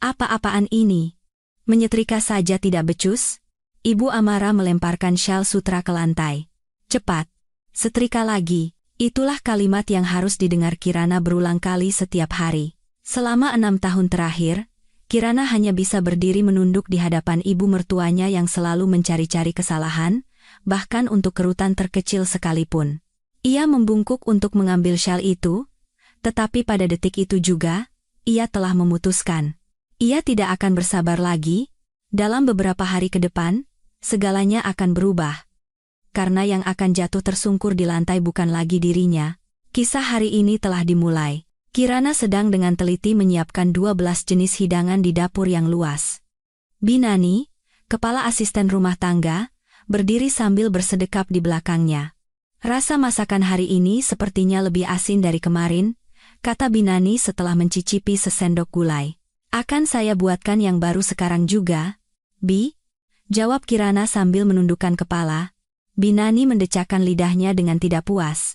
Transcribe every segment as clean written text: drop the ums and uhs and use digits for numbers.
Apa-apaan ini? Menyetrika saja tidak becus? Ibu Amara melemparkan syal sutra ke lantai. Cepat, setrika lagi. Itulah kalimat yang harus didengar Kirana berulang kali setiap hari. Selama 6 tahun terakhir, Kirana hanya bisa berdiri menunduk di hadapan ibu mertuanya yang selalu mencari-cari kesalahan, bahkan untuk kerutan terkecil sekalipun. Ia membungkuk untuk mengambil syal itu, tetapi pada detik itu juga, ia telah memutuskan. Ia tidak akan bersabar lagi. Dalam beberapa hari ke depan, segalanya akan berubah. Karena yang akan jatuh tersungkur di lantai bukan lagi dirinya. Kisah hari ini telah dimulai. Kirana sedang dengan teliti menyiapkan 12 jenis hidangan di dapur yang luas. Binani, kepala asisten rumah tangga, berdiri sambil bersedekap di belakangnya. Rasa masakan hari ini sepertinya lebih asin dari kemarin, kata Binani setelah mencicipi sesendok gulai. Akan saya buatkan yang baru sekarang juga, Bi? Jawab Kirana sambil menundukkan kepala. Binani mendecakkan lidahnya dengan tidak puas.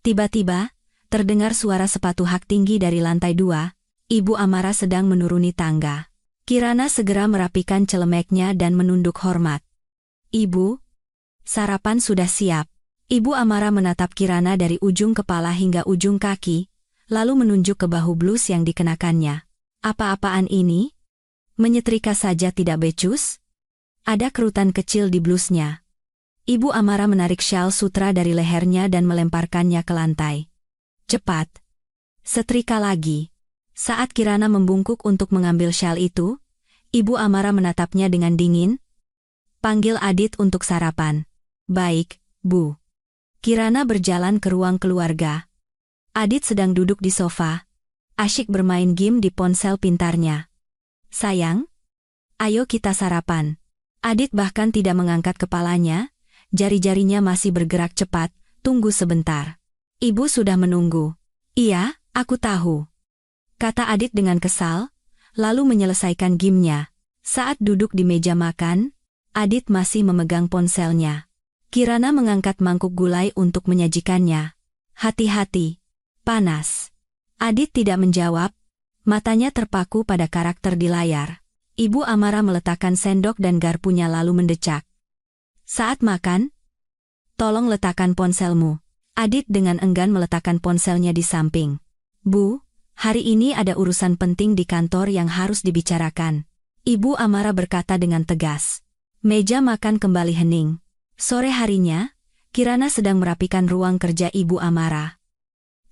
Tiba-tiba, terdengar suara sepatu hak tinggi dari lantai 2. Ibu Amara sedang menuruni tangga. Kirana segera merapikan celemeknya dan menunduk hormat. Ibu, sarapan sudah siap. Ibu Amara menatap Kirana dari ujung kepala hingga ujung kaki, lalu menunjuk ke bahu blus yang dikenakannya. Apa-apaan ini? Menyetrika saja tidak becus? Ada kerutan kecil di blusnya. Ibu Amara menarik syal sutra dari lehernya dan melemparkannya ke lantai. Cepat, setrika lagi. Saat Kirana membungkuk untuk mengambil syal itu, Ibu Amara menatapnya dengan dingin. Panggil Adit untuk sarapan. Baik, Bu. Kirana berjalan ke ruang keluarga. Adit sedang duduk di sofa, asyik bermain game di ponsel pintarnya. Sayang, ayo kita sarapan. Adit bahkan tidak mengangkat kepalanya, jari-jarinya masih bergerak cepat. Tunggu sebentar. Ibu sudah menunggu. Iya, aku tahu. Kata Adit dengan kesal, lalu menyelesaikan gamenya. Saat duduk di meja makan, Adit masih memegang ponselnya. Kirana mengangkat mangkuk gulai untuk menyajikannya. Hati-hati. Panas. Adit tidak menjawab, matanya terpaku pada karakter di layar. Ibu Amara meletakkan sendok dan garpunya lalu mendecak. Saat makan, tolong letakkan ponselmu. Adit dengan enggan meletakkan ponselnya di samping. Bu, hari ini ada urusan penting di kantor yang harus dibicarakan. Ibu Amara berkata dengan tegas. Meja makan kembali hening. Sore harinya, Kirana sedang merapikan ruang kerja Ibu Amara.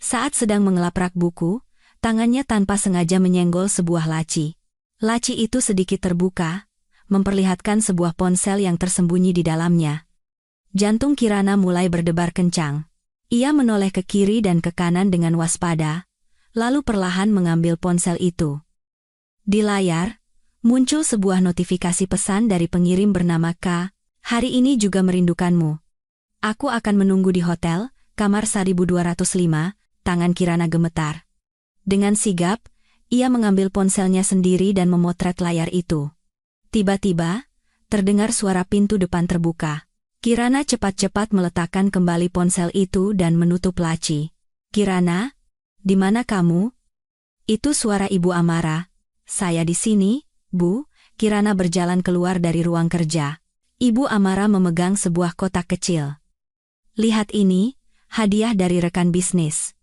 Saat sedang mengelaprak buku, tangannya tanpa sengaja menyenggol sebuah laci. Laci itu sedikit terbuka, memperlihatkan sebuah ponsel yang tersembunyi di dalamnya. Jantung Kirana mulai berdebar kencang. Ia menoleh ke kiri dan ke kanan dengan waspada, lalu perlahan mengambil ponsel itu. Di layar, muncul sebuah notifikasi pesan dari pengirim bernama K. Hari ini juga merindukanmu. Aku akan menunggu di hotel, kamar 1205, tangan Kirana gemetar. Dengan sigap, ia mengambil ponselnya sendiri dan memotret layar itu. Tiba-tiba, terdengar suara pintu depan terbuka. Kirana cepat-cepat meletakkan kembali ponsel itu dan menutup laci. Kirana, di mana kamu? Itu suara Ibu Amara. Saya di sini, Bu. Kirana berjalan keluar dari ruang kerja. Ibu Amara memegang sebuah kotak kecil. Lihat ini, hadiah dari rekan bisnis.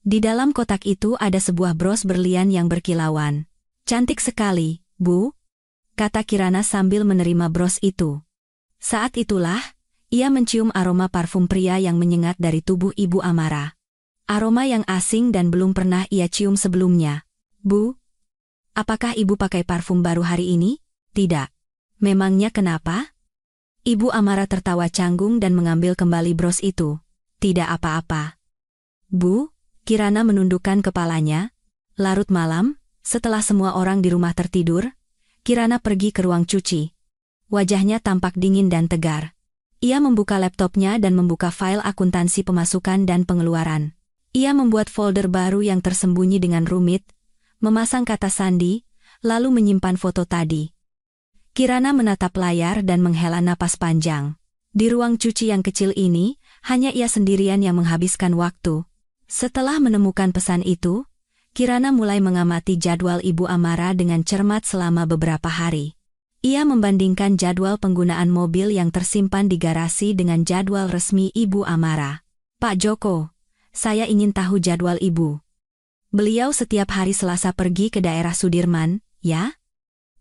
Di dalam kotak itu ada sebuah bros berlian yang berkilauan. Cantik sekali, Bu, kata Kirana sambil menerima bros itu. Saat itulah, ia mencium aroma parfum pria yang menyengat dari tubuh Ibu Amara. Aroma yang asing dan belum pernah ia cium sebelumnya. Bu, apakah Ibu pakai parfum baru hari ini? Tidak. Memangnya kenapa? Ibu Amara tertawa canggung dan mengambil kembali bros itu. Tidak apa-apa. Bu, Kirana menundukkan kepalanya. Larut malam, setelah semua orang di rumah tertidur, Kirana pergi ke ruang cuci. Wajahnya tampak dingin dan tegar. Ia membuka laptopnya dan membuka file akuntansi pemasukan dan pengeluaran. Ia membuat folder baru yang tersembunyi dengan rumit, memasang kata sandi, lalu menyimpan foto tadi. Kirana menatap layar dan menghela napas panjang. Di ruang cuci yang kecil ini, hanya ia sendirian yang menghabiskan waktu. Setelah menemukan pesan itu, Kirana mulai mengamati jadwal Ibu Amara dengan cermat selama beberapa hari. Ia membandingkan jadwal penggunaan mobil yang tersimpan di garasi dengan jadwal resmi Ibu Amara. Pak Joko, saya ingin tahu jadwal Ibu. Beliau setiap hari Selasa pergi ke daerah Sudirman, ya?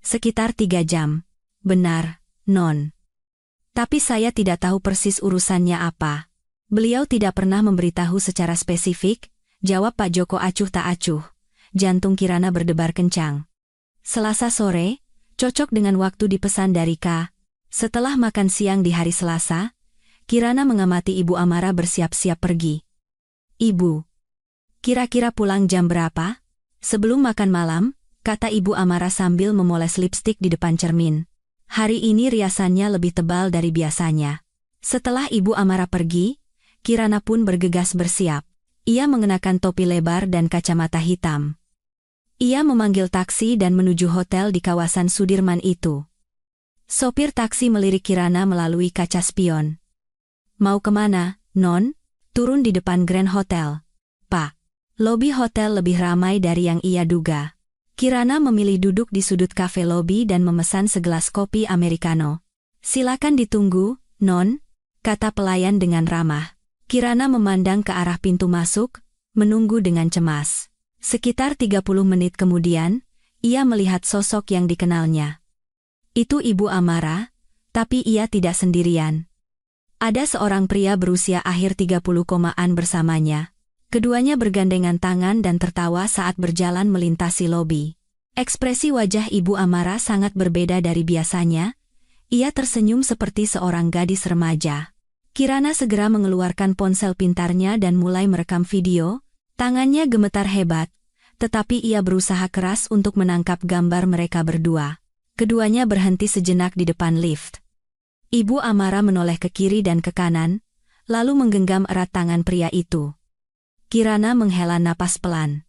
Sekitar 3 jam. Benar, Non. Tapi saya tidak tahu persis urusannya apa. Beliau tidak pernah memberitahu secara spesifik, jawab Pak Joko acuh tak acuh. Jantung Kirana berdebar kencang. Selasa sore, cocok dengan waktu dipesan dari K. Setelah makan siang di hari Selasa, Kirana mengamati Ibu Amara bersiap-siap pergi. Ibu, kira-kira pulang jam berapa? Sebelum makan malam, kata Ibu Amara sambil memoles lipstik di depan cermin. Hari ini riasannya lebih tebal dari biasanya. Setelah Ibu Amara pergi, Kirana pun bergegas bersiap. Ia mengenakan topi lebar dan kacamata hitam. Ia memanggil taksi dan menuju hotel di kawasan Sudirman itu. Sopir taksi melirik Kirana melalui kaca spion. Mau kemana, Non? Turun di depan Grand Hotel. Pak, lobi hotel lebih ramai dari yang ia duga. Kirana memilih duduk di sudut kafe lobi dan memesan segelas kopi americano. Silakan ditunggu, Non, kata pelayan dengan ramah. Kirana memandang ke arah pintu masuk, menunggu dengan cemas. Sekitar 30 menit kemudian, ia melihat sosok yang dikenalnya. Itu Ibu Amara, tapi ia tidak sendirian. Ada seorang pria berusia akhir 30-an bersamanya. Keduanya bergandengan tangan dan tertawa saat berjalan melintasi lobi. Ekspresi wajah Ibu Amara sangat berbeda dari biasanya. Ia tersenyum seperti seorang gadis remaja. Kirana segera mengeluarkan ponsel pintarnya dan mulai merekam video. Tangannya gemetar hebat, tetapi ia berusaha keras untuk menangkap gambar mereka berdua. Keduanya berhenti sejenak di depan lift. Ibu Amara menoleh ke kiri dan ke kanan, lalu menggenggam erat tangan pria itu. Kirana menghela napas pelan.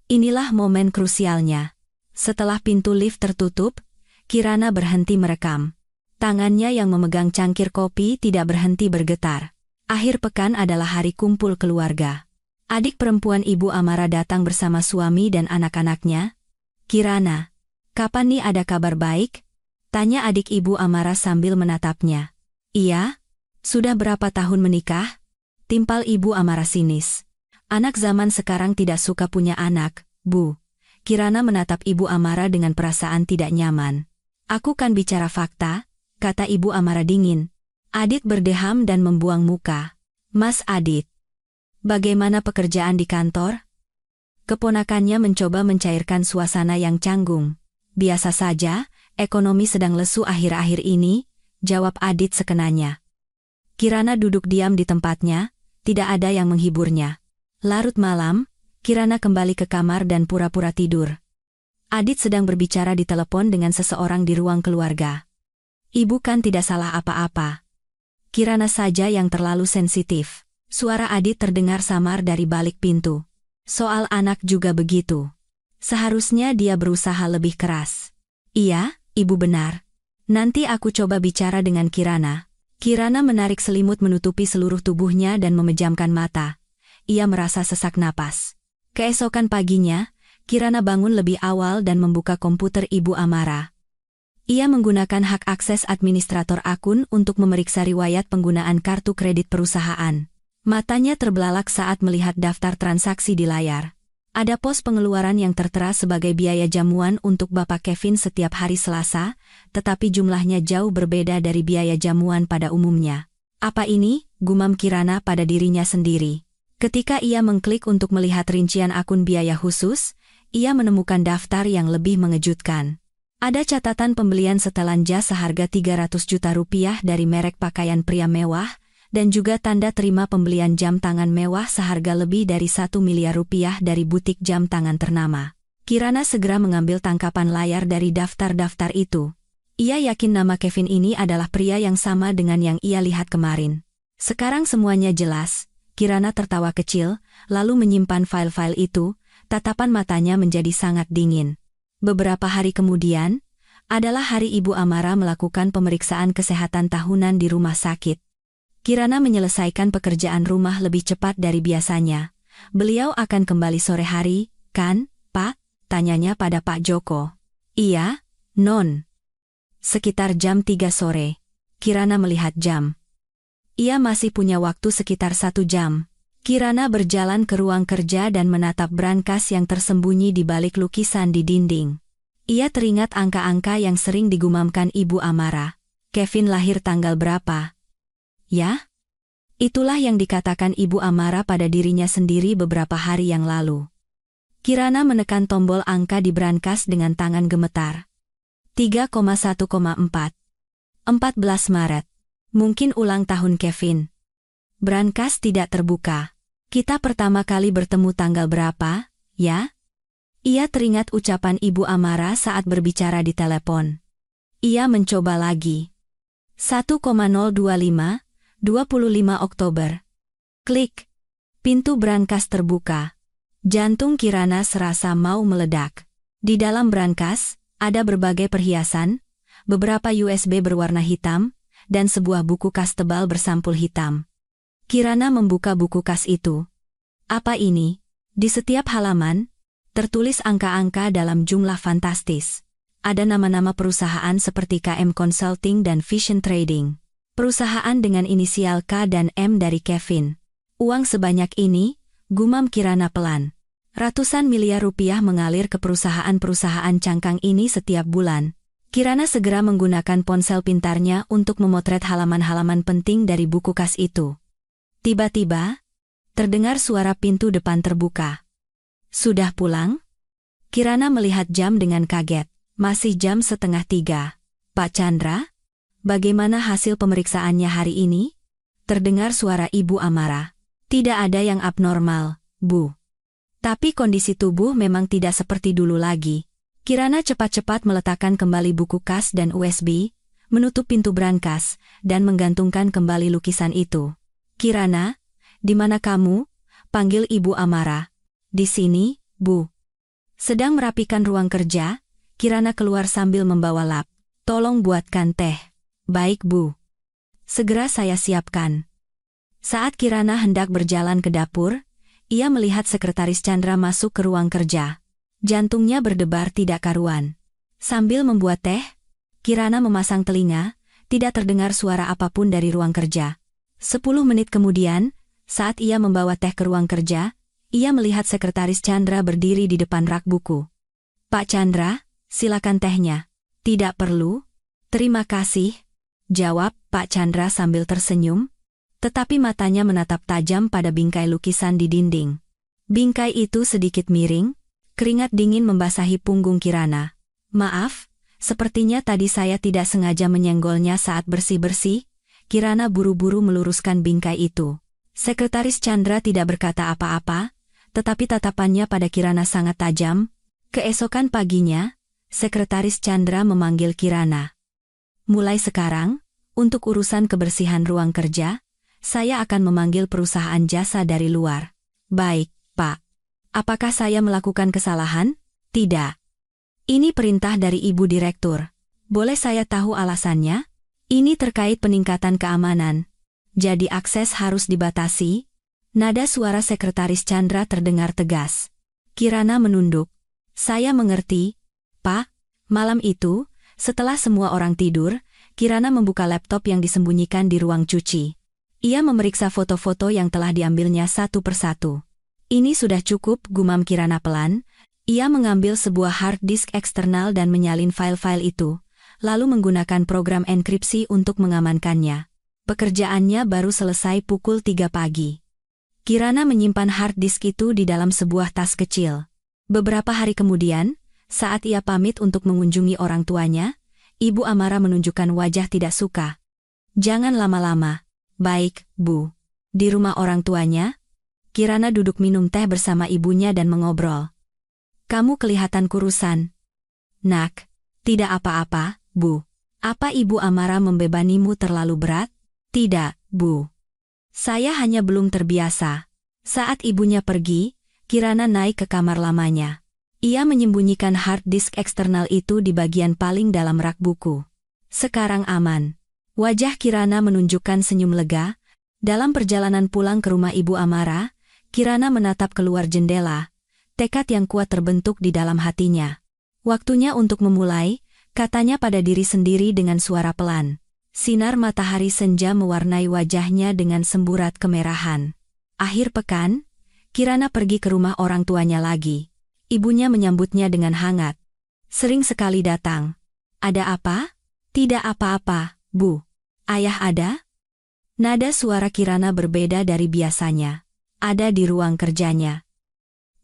Inilah momen krusialnya. Setelah pintu lift tertutup, Kirana berhenti merekam. Tangannya yang memegang cangkir kopi tidak berhenti bergetar. Akhir pekan adalah hari kumpul keluarga. Adik perempuan Ibu Amara datang bersama suami dan anak-anaknya. Kirana, kapan nih ada kabar baik? Tanya adik Ibu Amara sambil menatapnya. Iya? Sudah berapa tahun menikah? Timpal Ibu Amara sinis. Anak zaman sekarang tidak suka punya anak, Bu. Kirana menatap Ibu Amara dengan perasaan tidak nyaman. Aku kan bicara fakta, kata Ibu Amara dingin. Adit berdeham dan membuang muka. Mas Adit, bagaimana pekerjaan di kantor? Keponakannya mencoba mencairkan suasana yang canggung. Biasa saja, ekonomi sedang lesu akhir-akhir ini, jawab Adit sekenanya. Kirana duduk diam di tempatnya, tidak ada yang menghiburnya. Larut malam, Kirana kembali ke kamar dan pura-pura tidur. Adit sedang berbicara di telepon dengan seseorang di ruang keluarga. Ibu kan tidak salah apa-apa. Kirana saja yang terlalu sensitif. Suara Adit terdengar samar dari balik pintu. Soal anak juga begitu. Seharusnya dia berusaha lebih keras. Iya, Ibu benar. Nanti aku coba bicara dengan Kirana. Kirana menarik selimut menutupi seluruh tubuhnya dan memejamkan mata. Ia merasa sesak napas. Keesokan paginya, Kirana bangun lebih awal dan membuka komputer Ibu Amara. Ia menggunakan hak akses administrator akun untuk memeriksa riwayat penggunaan kartu kredit perusahaan. Matanya terbelalak saat melihat daftar transaksi di layar. Ada pos pengeluaran yang tertera sebagai biaya jamuan untuk Bapak Kevin setiap hari Selasa, tetapi jumlahnya jauh berbeda dari biaya jamuan pada umumnya. Apa ini? Gumam Kirana pada dirinya sendiri. Ketika ia mengklik untuk melihat rincian akun biaya khusus, ia menemukan daftar yang lebih mengejutkan. Ada catatan pembelian setelan jas seharga 300 juta rupiah dari merek pakaian pria mewah, dan juga tanda terima pembelian jam tangan mewah seharga lebih dari 1 miliar rupiah dari butik jam tangan ternama. Kirana segera mengambil tangkapan layar dari daftar-daftar itu. Ia yakin nama Kevin ini adalah pria yang sama dengan yang ia lihat kemarin. Sekarang semuanya jelas. Kirana tertawa kecil, lalu menyimpan file-file itu, tatapan matanya menjadi sangat dingin. Beberapa hari kemudian, adalah hari Ibu Amara melakukan pemeriksaan kesehatan tahunan di rumah sakit. Kirana menyelesaikan pekerjaan rumah lebih cepat dari biasanya. Beliau akan kembali sore hari, Kan, Pak? Tanyanya pada Pak Joko. Iya, Non. Sekitar jam 3 sore. Kirana melihat jam. Ia masih punya waktu sekitar 1 jam. Kirana berjalan ke ruang kerja dan menatap brankas yang tersembunyi di balik lukisan di dinding. Ia teringat angka-angka yang sering digumamkan Ibu Amara. Kevin lahir tanggal berapa? Ya? Itulah yang dikatakan Ibu Amara pada dirinya sendiri beberapa hari yang lalu. Kirana menekan tombol angka di brankas dengan tangan gemetar. 3,1,4. 14 Maret. Mungkin ulang tahun Kevin. Brankas tidak terbuka. Kita pertama kali bertemu tanggal berapa, ya? Ia teringat ucapan Ibu Amara saat berbicara di telepon. Ia mencoba lagi. 1,025, 25 Oktober. Klik. Pintu brankas terbuka. Jantung Kirana serasa mau meledak. Di dalam brankas, ada berbagai perhiasan, beberapa USB berwarna hitam, dan sebuah buku kas tebal bersampul hitam. Kirana membuka buku kas itu. Apa ini? Di setiap halaman, tertulis angka-angka dalam jumlah fantastis. Ada nama-nama perusahaan seperti KM Consulting dan Vision Trading. Perusahaan dengan inisial K dan M dari Kevin. Uang sebanyak ini, gumam Kirana pelan. Ratusan miliar rupiah mengalir ke perusahaan-perusahaan cangkang ini setiap bulan. Kirana segera menggunakan ponsel pintarnya untuk memotret halaman-halaman penting dari buku kas itu. Tiba-tiba, terdengar suara pintu depan terbuka. Sudah pulang? Kirana melihat jam dengan kaget. Masih jam 2:30. Pak Chandra? Bagaimana hasil pemeriksaannya hari ini? Terdengar suara Ibu Amara. Tidak ada yang abnormal, Bu. Tapi kondisi tubuh memang tidak seperti dulu lagi. Kirana cepat-cepat meletakkan kembali buku kas dan USB, menutup pintu brankas, dan menggantungkan kembali lukisan itu. Kirana, di mana kamu? Panggil Ibu Amara. Di sini, Bu. Sedang merapikan ruang kerja, Kirana keluar sambil membawa lap. Tolong buatkan teh. Baik, Bu. Segera saya siapkan. Saat Kirana hendak berjalan ke dapur, ia melihat Sekretaris Chandra masuk ke ruang kerja. Jantungnya berdebar tidak karuan. Sambil membuat teh, Kirana memasang telinga, tidak terdengar suara apapun dari ruang kerja. 10 menit kemudian, saat ia membawa teh ke ruang kerja, ia melihat Sekretaris Chandra berdiri di depan rak buku. Pak Chandra, silakan tehnya. Tidak perlu. Terima kasih, jawab Pak Chandra sambil tersenyum. Tetapi matanya menatap tajam pada bingkai lukisan di dinding. Bingkai itu sedikit miring, keringat dingin membasahi punggung Kirana. Maaf, sepertinya tadi saya tidak sengaja menyenggolnya saat bersih-bersih. Kirana buru-buru meluruskan bingkai itu. Sekretaris Chandra tidak berkata apa-apa, tetapi tatapannya pada Kirana sangat tajam. Keesokan paginya, Sekretaris Chandra memanggil Kirana. Mulai sekarang, untuk urusan kebersihan ruang kerja, saya akan memanggil perusahaan jasa dari luar. Baik, Pak. Apakah saya melakukan kesalahan? Tidak. Ini perintah dari Ibu Direktur. Boleh saya tahu alasannya? Ini terkait peningkatan keamanan. Jadi akses harus dibatasi? Nada suara Sekretaris Chandra terdengar tegas. Kirana menunduk. Saya mengerti, Pak. Malam itu, setelah semua orang tidur, Kirana membuka laptop yang disembunyikan di ruang cuci. Ia memeriksa foto-foto yang telah diambilnya satu persatu. Ini sudah cukup, gumam Kirana pelan. Ia mengambil sebuah hard disk eksternal dan menyalin file-file itu, lalu menggunakan program enkripsi untuk mengamankannya. Pekerjaannya baru selesai pukul 3 pagi. Kirana menyimpan hard disk itu di dalam sebuah tas kecil. Beberapa hari kemudian, saat ia pamit untuk mengunjungi orang tuanya, Ibu Amara menunjukkan wajah tidak suka. Jangan lama-lama. Baik, Bu. Di rumah orang tuanya, Kirana duduk minum teh bersama ibunya dan mengobrol. Kamu kelihatan kurusan. Nak, tidak apa-apa, Bu. Apa Ibu Amara membebanimu terlalu berat? Tidak, Bu. Saya hanya belum terbiasa. Saat ibunya pergi, Kirana naik ke kamar lamanya. Ia menyembunyikan hard disk eksternal itu di bagian paling dalam rak buku. Sekarang aman. Wajah Kirana menunjukkan senyum lega. Dalam perjalanan pulang ke rumah Ibu Amara, Kirana menatap keluar jendela. Tekad yang kuat terbentuk di dalam hatinya. Waktunya untuk memulai, katanya pada diri sendiri dengan suara pelan. Sinar matahari senja mewarnai wajahnya dengan semburat kemerahan. Akhir pekan, Kirana pergi ke rumah orang tuanya lagi. Ibunya menyambutnya dengan hangat. Sering sekali datang. Ada apa? Tidak apa-apa, Bu. Ayah ada? Nada suara Kirana berbeda dari biasanya. Ada di ruang kerjanya.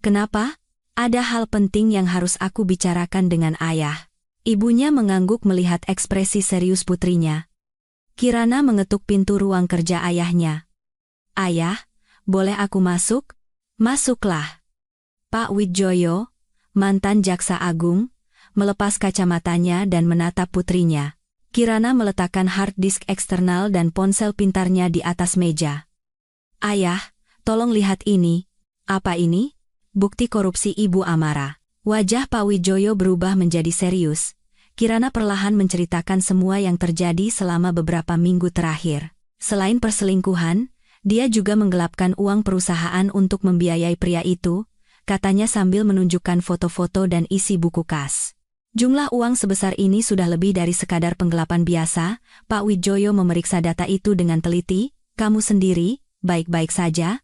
Kenapa? Ada hal penting yang harus aku bicarakan dengan ayah. Ibunya mengangguk melihat ekspresi serius putrinya. Kirana mengetuk pintu ruang kerja ayahnya. Ayah, boleh aku masuk? Masuklah. Pak Widjoyo, mantan jaksa agung, melepas kacamatanya dan menatap putrinya. Kirana meletakkan hard disk eksternal dan ponsel pintarnya di atas meja. Ayah, tolong lihat ini. Apa ini? Bukti korupsi Ibu Amara. Wajah Pak Widjoyo berubah menjadi serius. Kirana perlahan menceritakan semua yang terjadi selama beberapa minggu terakhir. Selain perselingkuhan, dia juga menggelapkan uang perusahaan untuk membiayai pria itu, katanya sambil menunjukkan foto-foto dan isi buku kas. Jumlah uang sebesar ini sudah lebih dari sekadar penggelapan biasa. Pak Widjoyo memeriksa data itu dengan teliti. Kamu sendiri, baik-baik saja?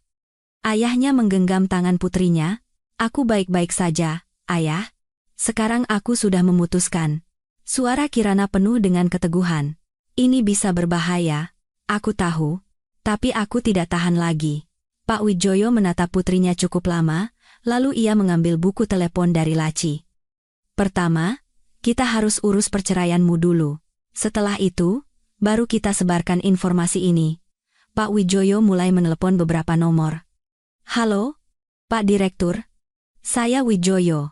Ayahnya menggenggam tangan putrinya. Aku baik-baik saja, ayah. Sekarang aku sudah memutuskan. Suara Kirana penuh dengan keteguhan. Ini bisa berbahaya, aku tahu. Tapi aku tidak tahan lagi. Pak Widjoyo menatap putrinya cukup lama, lalu ia mengambil buku telepon dari laci. Pertama, kita harus urus perceraianmu dulu. Setelah itu, baru kita sebarkan informasi ini. Pak Widjoyo mulai menelepon beberapa nomor. Halo, Pak Direktur. Saya Widjoyo.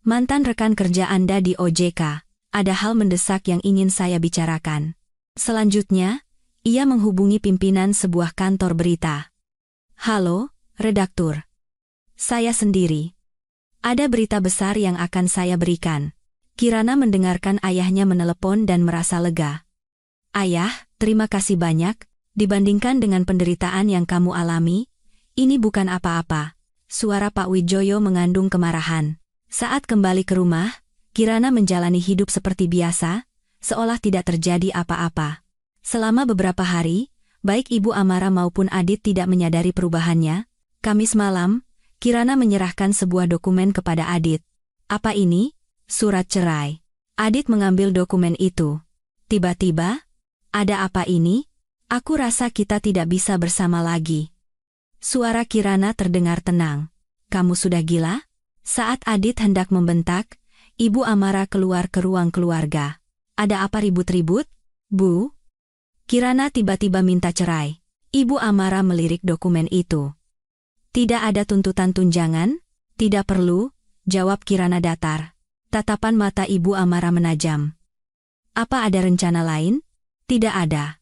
Mantan rekan kerja Anda di OJK. Ada hal mendesak yang ingin saya bicarakan. Selanjutnya, ia menghubungi pimpinan sebuah kantor berita. Halo, redaktur. Saya sendiri. Ada berita besar yang akan saya berikan. Kirana mendengarkan ayahnya menelepon dan merasa lega. Ayah, terima kasih banyak. Dibandingkan dengan penderitaan yang kamu alami, ini bukan apa-apa. Suara Pak Widjoyo mengandung kemarahan. Saat kembali ke rumah, Kirana menjalani hidup seperti biasa, seolah tidak terjadi apa-apa. Selama beberapa hari, baik Ibu Amara maupun Adit tidak menyadari perubahannya. Kamis malam, Kirana menyerahkan sebuah dokumen kepada Adit. Apa ini? Surat cerai. Adit mengambil dokumen itu. Tiba-tiba, ada apa ini? Aku rasa kita tidak bisa bersama lagi. Suara Kirana terdengar tenang. Kamu sudah gila? Saat Adit hendak membentak, Ibu Amara keluar ke ruang keluarga. Ada apa ribut-ribut? Bu? Kirana tiba-tiba minta cerai. Ibu Amara melirik dokumen itu. Tidak ada tuntutan tunjangan? Tidak perlu, jawab Kirana datar. Tatapan mata Ibu Amara menajam. Apa ada rencana lain? Tidak ada.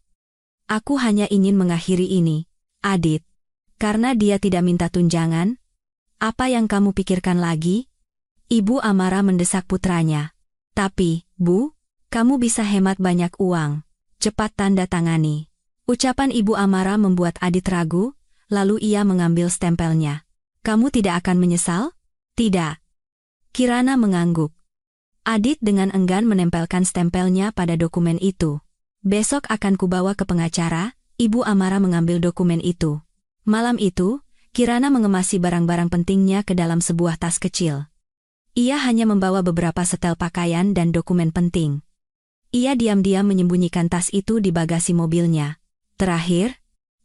Aku hanya ingin mengakhiri ini, Adit. Karena dia tidak minta tunjangan. Apa yang kamu pikirkan lagi? Ibu Amara mendesak putranya. Tapi, Bu, kamu bisa hemat banyak uang. Cepat tanda tangani. Ucapan Ibu Amara membuat Adit ragu, lalu ia mengambil stempelnya. Kamu tidak akan menyesal? Tidak. Kirana mengangguk. Adit dengan enggan menempelkan stempelnya pada dokumen itu. Besok akan kubawa ke pengacara. Ibu Amara mengambil dokumen itu. Malam itu, Kirana mengemasi barang-barang pentingnya ke dalam sebuah tas kecil. Ia hanya membawa beberapa setel pakaian dan dokumen penting. Ia diam-diam menyembunyikan tas itu di bagasi mobilnya. Terakhir,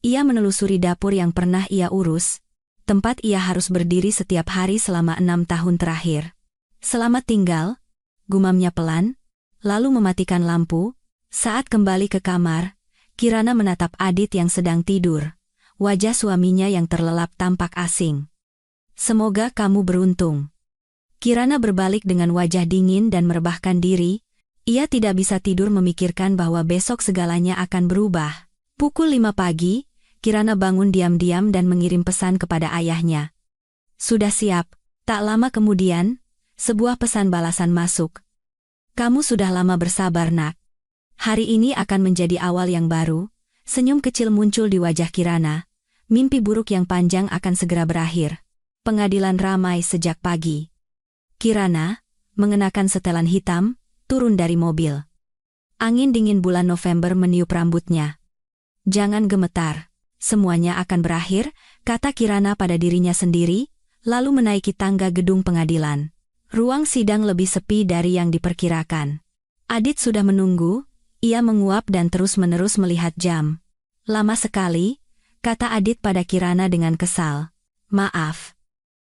ia menelusuri dapur yang pernah ia urus, tempat ia harus berdiri setiap hari selama 6 tahun terakhir. Selamat tinggal, gumamnya pelan, lalu mematikan lampu. Saat kembali ke kamar, Kirana menatap Adit yang sedang tidur. Wajah suaminya yang terlelap tampak asing. Semoga kamu beruntung. Kirana berbalik dengan wajah dingin dan merebahkan diri. Ia tidak bisa tidur memikirkan bahwa besok segalanya akan berubah. Pukul 5 pagi, Kirana bangun diam-diam dan mengirim pesan kepada ayahnya. Sudah siap. Tak lama kemudian, sebuah pesan balasan masuk. Kamu sudah lama bersabar, nak. Hari ini akan menjadi awal yang baru. Senyum kecil muncul di wajah Kirana. Mimpi buruk yang panjang akan segera berakhir. Pengadilan ramai sejak pagi. Kirana, mengenakan setelan hitam, turun dari mobil. Angin dingin bulan November meniup rambutnya. Jangan gemetar, semuanya akan berakhir, kata Kirana pada dirinya sendiri, lalu menaiki tangga gedung pengadilan. Ruang sidang lebih sepi dari yang diperkirakan. Adit sudah menunggu, ia menguap dan terus-menerus melihat jam. Lama sekali, kata Adit pada Kirana dengan kesal. Maaf.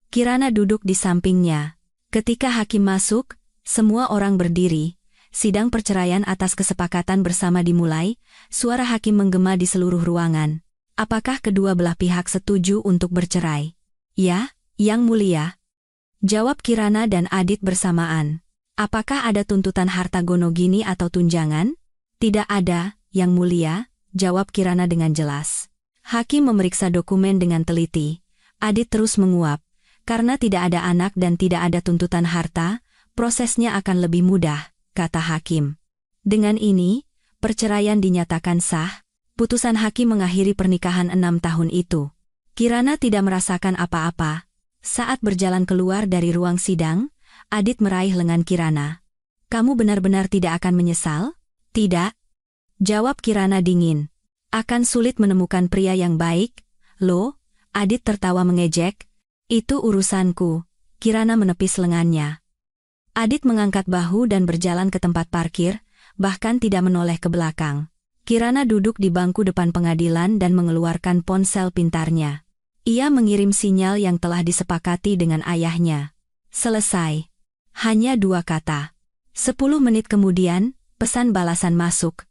Kirana duduk di sampingnya. Ketika hakim masuk, semua orang berdiri. Sidang perceraian atas kesepakatan bersama dimulai, suara hakim menggema di seluruh ruangan. Apakah kedua belah pihak setuju untuk bercerai? Ya, Yang Mulia. Jawab Kirana dan Adit bersamaan. Apakah ada tuntutan harta gono gini atau tunjangan? Tidak ada, Yang Mulia, jawab Kirana dengan jelas. Hakim memeriksa dokumen dengan teliti. Adit terus menguap. Karena tidak ada anak dan tidak ada tuntutan harta, prosesnya akan lebih mudah, kata hakim. Dengan ini, perceraian dinyatakan sah. Putusan hakim mengakhiri pernikahan 6 tahun itu. Kirana tidak merasakan apa-apa. Saat berjalan keluar dari ruang sidang, Adit meraih lengan Kirana. Kamu benar-benar tidak akan menyesal? Tidak. Jawab Kirana dingin. Akan sulit menemukan pria yang baik. Loh, Adit tertawa mengejek. Itu urusanku. Kirana menepis lengannya. Adit mengangkat bahu dan berjalan ke tempat parkir, bahkan tidak menoleh ke belakang. Kirana duduk di bangku depan pengadilan dan mengeluarkan ponsel pintarnya. Ia mengirim sinyal yang telah disepakati dengan ayahnya. Selesai. Hanya 2 kata. 10 menit kemudian, pesan balasan masuk.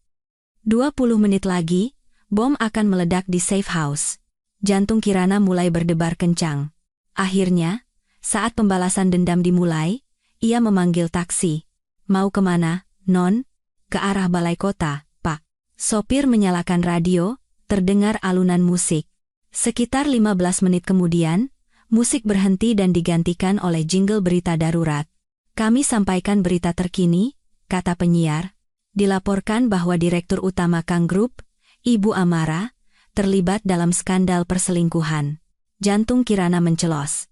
20 menit lagi, bom akan meledak di safe house. Jantung Kirana mulai berdebar kencang. Akhirnya, saat pembalasan dendam dimulai, ia memanggil taksi. Mau kemana, Non? Ke arah balai kota, Pak. Sopir menyalakan radio, terdengar alunan musik. Sekitar 15 menit kemudian, musik berhenti dan digantikan oleh jingle berita darurat. Kami sampaikan berita terkini, kata penyiar. Dilaporkan bahwa Direktur Utama Kang Group, Ibu Amara, terlibat dalam skandal perselingkuhan. Jantung Kirana mencelos.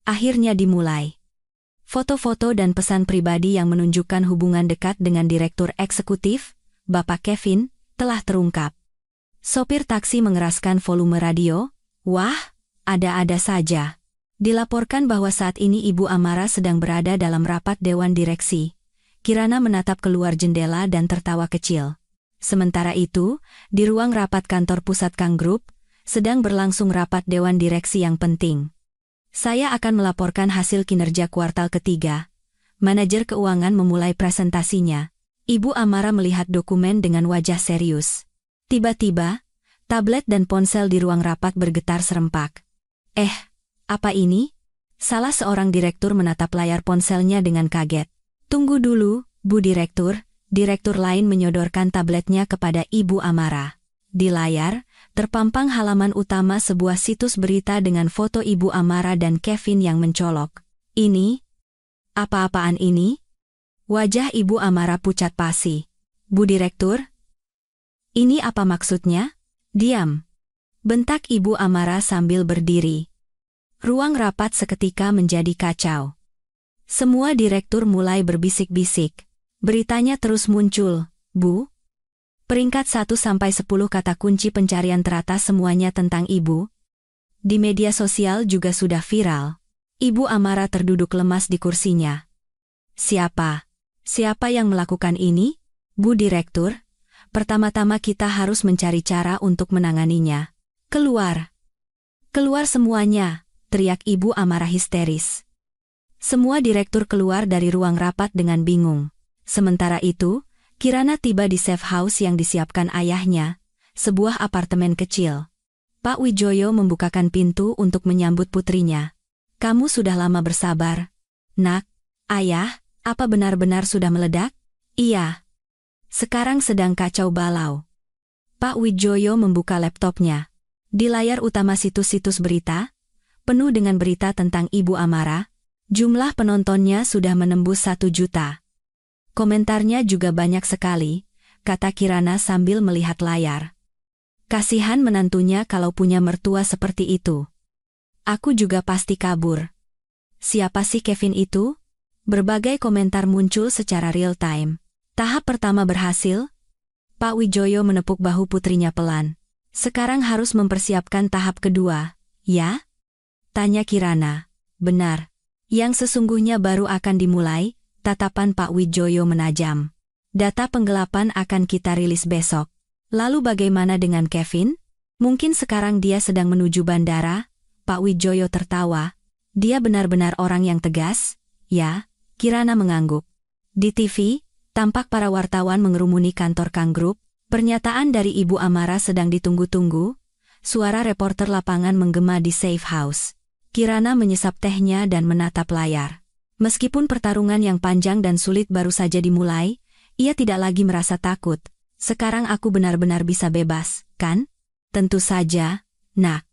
Akhirnya dimulai. Foto-foto dan pesan pribadi yang menunjukkan hubungan dekat dengan Direktur Eksekutif, Bapak Kevin, telah terungkap. Sopir taksi mengeraskan volume radio. Wah, ada-ada saja. Dilaporkan bahwa saat ini Ibu Amara sedang berada dalam rapat Dewan Direksi. Kirana menatap keluar jendela dan tertawa kecil. Sementara itu, di ruang rapat kantor pusat Kang Group, sedang berlangsung rapat Dewan Direksi yang penting. Saya akan melaporkan hasil kinerja kuartal ketiga. Manajer keuangan memulai presentasinya. Ibu Amara melihat dokumen dengan wajah serius. Tiba-tiba, tablet dan ponsel di ruang rapat bergetar serempak. Apa ini? Salah seorang direktur menatap layar ponselnya dengan kaget. Tunggu dulu, Bu Direktur. Direktur lain menyodorkan tabletnya kepada Ibu Amara. Di layar, terpampang halaman utama sebuah situs berita dengan foto Ibu Amara dan Kevin yang mencolok. Ini? Apa-apaan ini? Wajah Ibu Amara pucat pasi. Bu Direktur? Ini apa maksudnya? Diam. Bentak Ibu Amara sambil berdiri. Ruang rapat seketika menjadi kacau. Semua direktur mulai berbisik-bisik. Beritanya terus muncul, Bu. Peringkat 1-10 kata kunci pencarian teratas semuanya tentang Ibu. Di media sosial juga sudah viral. Ibu Amara terduduk lemas di kursinya. Siapa? Siapa yang melakukan ini? Bu Direktur, pertama-tama kita harus mencari cara untuk menanganinya. Keluar. Keluar semuanya, teriak Ibu Amara histeris. Semua direktur keluar dari ruang rapat dengan bingung. Sementara itu, Kirana tiba di safe house yang disiapkan ayahnya, sebuah apartemen kecil. Pak Wijoyo membukakan pintu untuk menyambut putrinya. Kamu sudah lama bersabar. Nak, Ayah, apa benar-benar sudah meledak? Iya. Sekarang sedang kacau balau. Pak Wijoyo membuka laptopnya. Di layar utama situs-situs berita, penuh dengan berita tentang Ibu Amara, jumlah penontonnya sudah menembus 1 juta. Komentarnya juga banyak sekali, kata Kirana sambil melihat layar. Kasihan menantunya kalau punya mertua seperti itu. Aku juga pasti kabur. Siapa sih Kevin itu? Berbagai komentar muncul secara real time. Tahap pertama berhasil. Pak Wijoyo menepuk bahu putrinya pelan. Sekarang harus mempersiapkan tahap kedua, ya? Tanya Kirana. Benar. Yang sesungguhnya baru akan dimulai, tatapan Pak Wijoyo menajam. Data penggelapan akan kita rilis besok. Lalu bagaimana dengan Kevin? Mungkin sekarang dia sedang menuju bandara? Pak Wijoyo tertawa. Dia benar-benar orang yang tegas? Ya, Kirana mengangguk. Di TV, tampak para wartawan mengerumuni kantor Kang Group. Pernyataan dari Ibu Amara sedang ditunggu-tunggu. Suara reporter lapangan menggema di safe house. Kirana menyesap tehnya dan menatap layar. Meskipun pertarungan yang panjang dan sulit baru saja dimulai, ia tidak lagi merasa takut. Sekarang aku benar-benar bisa bebas, kan? Tentu saja, Nak.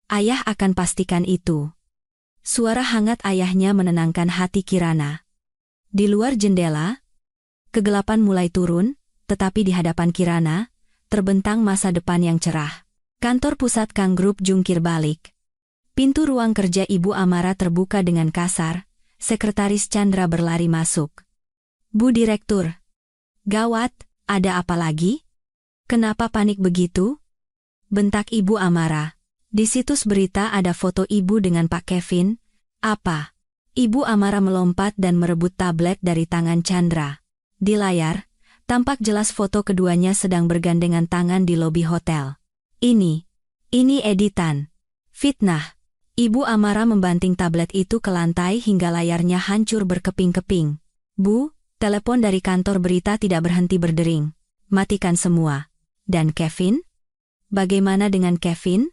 Ayah akan pastikan itu. Suara hangat ayahnya menenangkan hati Kirana. Di luar jendela, kegelapan mulai turun, tetapi di hadapan Kirana, terbentang masa depan yang cerah. Kantor pusat Kang Group jungkir balik. Pintu ruang kerja Ibu Amara terbuka dengan kasar, Sekretaris Chandra berlari masuk. Bu Direktur. Gawat, ada apa lagi? Kenapa panik begitu? Bentak Ibu Amara. Di situs berita ada foto ibu dengan Pak Kevin. Apa? Ibu Amara melompat dan merebut tablet dari tangan Chandra. Di layar, tampak jelas foto keduanya sedang bergandengan tangan di lobi hotel. Ini editan. Fitnah. Ibu Amara membanting tablet itu ke lantai hingga layarnya hancur berkeping-keping. Bu, telepon dari kantor berita tidak berhenti berdering. Matikan semua. Dan Kevin? Bagaimana dengan Kevin?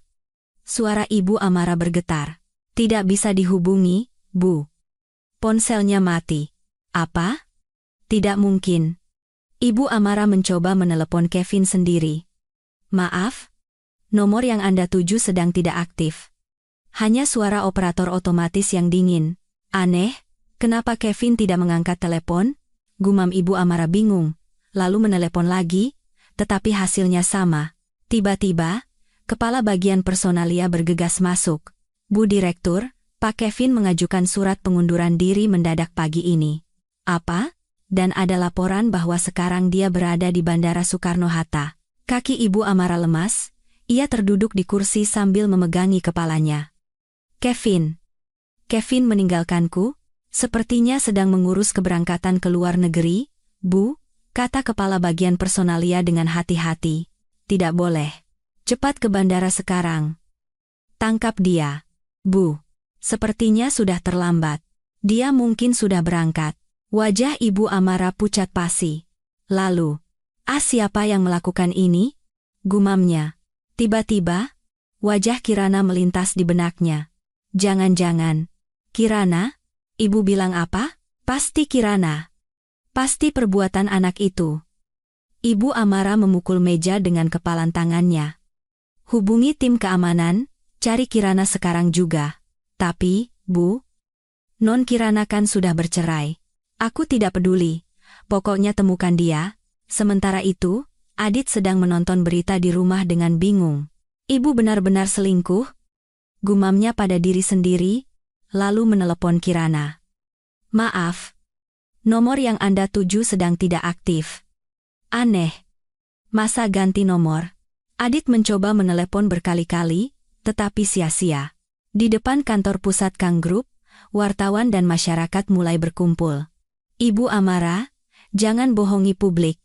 Suara Ibu Amara bergetar. Tidak bisa dihubungi, Bu. Ponselnya mati. Apa? Tidak mungkin. Ibu Amara mencoba menelepon Kevin sendiri. Maaf? Nomor yang Anda tuju sedang tidak aktif. Hanya suara operator otomatis yang dingin. Aneh, kenapa Kevin tidak mengangkat telepon? Gumam Ibu Amara bingung. Lalu menelepon lagi, tetapi hasilnya sama. Tiba-tiba, kepala bagian personalia bergegas masuk. Bu Direktur, Pak Kevin mengajukan surat pengunduran diri mendadak pagi ini. Apa? Dan ada laporan bahwa sekarang dia berada di Bandara Soekarno-Hatta. Kaki Ibu Amara lemas, ia terduduk di kursi sambil memegangi kepalanya. Kevin meninggalkanku? Sepertinya sedang mengurus keberangkatan ke luar negeri, Bu, kata kepala bagian personalia dengan hati-hati. Tidak boleh. Cepat ke bandara sekarang. Tangkap dia. Bu. Sepertinya sudah terlambat. Dia mungkin sudah berangkat. Wajah Ibu Amara pucat pasi. Lalu, siapa yang melakukan ini? Gumamnya. Tiba-tiba, wajah Kirana melintas di benaknya. Jangan-jangan. Kirana? Ibu bilang apa? Pasti Kirana. Pasti perbuatan anak itu. Ibu Amara memukul meja dengan kepalan tangannya. Hubungi tim keamanan, cari Kirana sekarang juga. Tapi, Bu, Non Kirana kan sudah bercerai. Aku tidak peduli. Pokoknya temukan dia. Sementara itu, Adit sedang menonton berita di rumah dengan bingung. Ibu benar-benar selingkuh? Gumamnya pada diri sendiri, lalu menelepon Kirana. Maaf. Nomor yang Anda tuju sedang tidak aktif. Aneh. Masa ganti nomor? Adit mencoba menelepon berkali-kali, tetapi sia-sia. Di depan kantor pusat Kang Group, wartawan dan masyarakat mulai berkumpul. Ibu Amara, jangan bohongi publik.